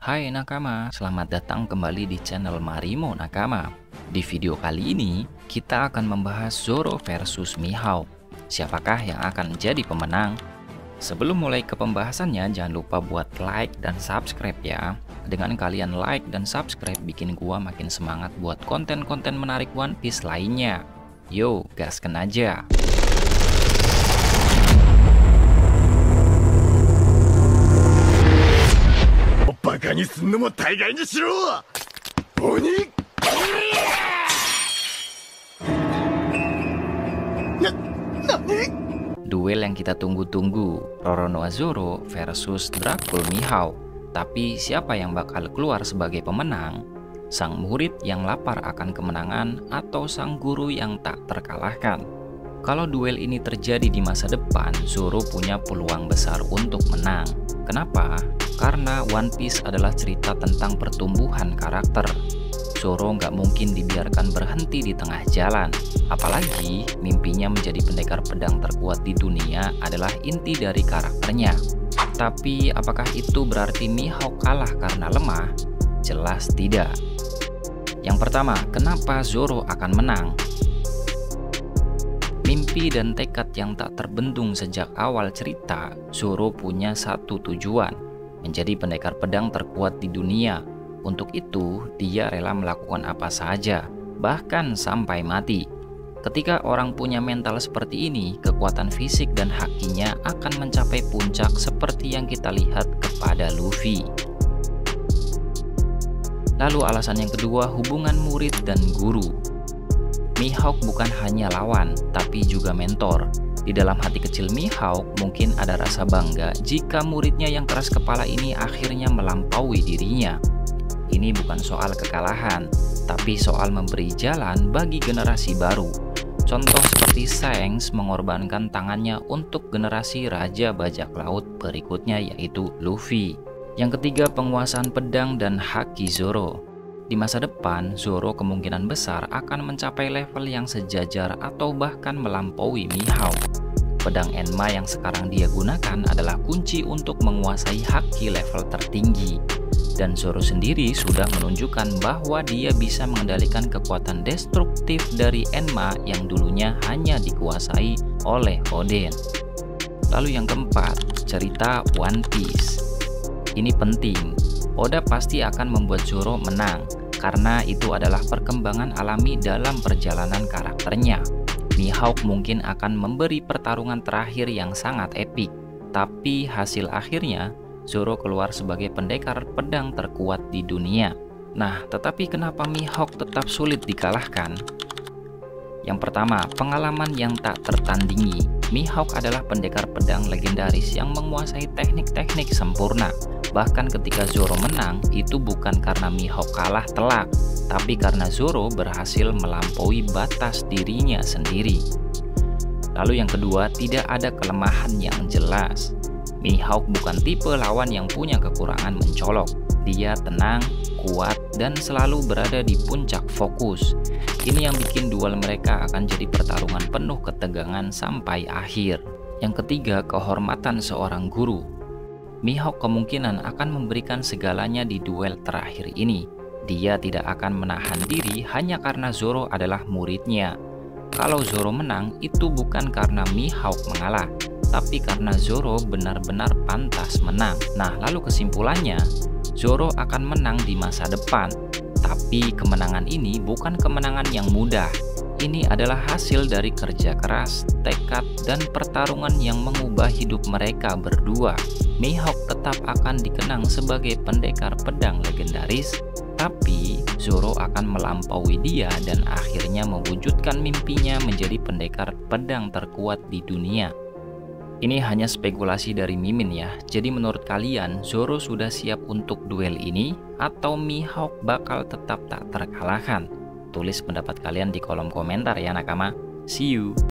Hai nakama, selamat datang kembali di channel Marimo Nakama. Di video kali ini, kita akan membahas Zoro versus Mihawk. Siapakah yang akan menjadi pemenang? Sebelum mulai ke pembahasannya, jangan lupa buat like dan subscribe ya. Dengan kalian like dan subscribe, bikin gua makin semangat buat konten-konten menarik One Piece lainnya. Yo, gasken aja! Duel yang kita tunggu-tunggu, Roronoa Zoro versus Dracul Mihawk. Tapi siapa yang bakal keluar sebagai pemenang? Sang murid yang lapar akan kemenangan atau sang guru yang tak terkalahkan? Kalau duel ini terjadi di masa depan, Zoro punya peluang besar untuk menang. Kenapa? Karena One Piece adalah cerita tentang pertumbuhan karakter. Zoro nggak mungkin dibiarkan berhenti di tengah jalan. Apalagi mimpinya menjadi pendekar pedang terkuat di dunia adalah inti dari karakternya. Tapi apakah itu berarti Mihawk kalah karena lemah? Jelas tidak. Yang pertama, kenapa Zoro akan menang? Mimpi dan tekad yang tak terbendung sejak awal cerita, Zoro punya satu tujuan, menjadi pendekar pedang terkuat di dunia. Untuk itu, dia rela melakukan apa saja, bahkan sampai mati. Ketika orang punya mental seperti ini, kekuatan fisik dan hakinya akan mencapai puncak seperti yang kita lihat kepada Luffy. Lalu alasan yang kedua, hubungan murid dan guru. Mihawk bukan hanya lawan, tapi juga mentor. Di dalam hati kecil Mihawk mungkin ada rasa bangga jika muridnya yang keras kepala ini akhirnya melampaui dirinya. Ini bukan soal kekalahan, tapi soal memberi jalan bagi generasi baru. Contoh seperti Shanks mengorbankan tangannya untuk generasi Raja Bajak Laut berikutnya, yaitu Luffy. Yang ketiga, penguasaan pedang dan haki Zoro. Di masa depan, Zoro kemungkinan besar akan mencapai level yang sejajar atau bahkan melampaui Mihawk. Pedang Enma yang sekarang dia gunakan adalah kunci untuk menguasai haki level tertinggi. Dan Zoro sendiri sudah menunjukkan bahwa dia bisa mengendalikan kekuatan destruktif dari Enma yang dulunya hanya dikuasai oleh Oden. Lalu yang keempat, cerita One Piece. Ini penting, Oda pasti akan membuat Zoro menang, karena itu adalah perkembangan alami dalam perjalanan karakternya. Mihawk mungkin akan memberi pertarungan terakhir yang sangat epik, tapi hasil akhirnya Zoro keluar sebagai pendekar pedang terkuat di dunia. Nah, tetapi kenapa Mihawk tetap sulit dikalahkan? Yang pertama, pengalaman yang tak tertandingi. Mihawk adalah pendekar pedang legendaris yang menguasai teknik-teknik sempurna. Bahkan ketika Zoro menang, itu bukan karena Mihawk kalah telak, tapi karena Zoro berhasil melampaui batas dirinya sendiri. Lalu yang kedua, tidak ada kelemahan yang jelas. Mihawk bukan tipe lawan yang punya kekurangan mencolok. Dia tenang, kuat, dan selalu berada di puncak fokus. Ini yang bikin duel mereka akan jadi pertarungan penuh ketegangan sampai akhir. Yang ketiga, kehormatan seorang guru. Mihawk kemungkinan akan memberikan segalanya di duel terakhir ini. Dia tidak akan menahan diri hanya karena Zoro adalah muridnya. Kalau Zoro menang, itu bukan karena Mihawk mengalah, tapi karena Zoro benar-benar pantas menang. Nah, lalu kesimpulannya, Zoro akan menang di masa depan. Tapi kemenangan ini bukan kemenangan yang mudah. Ini adalah hasil dari kerja keras, tekad, dan pertarungan yang mengubah hidup mereka berdua. Mihawk tetap akan dikenang sebagai pendekar pedang legendaris, tapi Zoro akan melampaui dia dan akhirnya mewujudkan mimpinya menjadi pendekar pedang terkuat di dunia. Ini hanya spekulasi dari Mimin ya. Jadi menurut kalian, Zoro sudah siap untuk duel ini atau Mihawk bakal tetap tak terkalahkan? Tulis pendapat kalian di kolom komentar ya nakama. See you!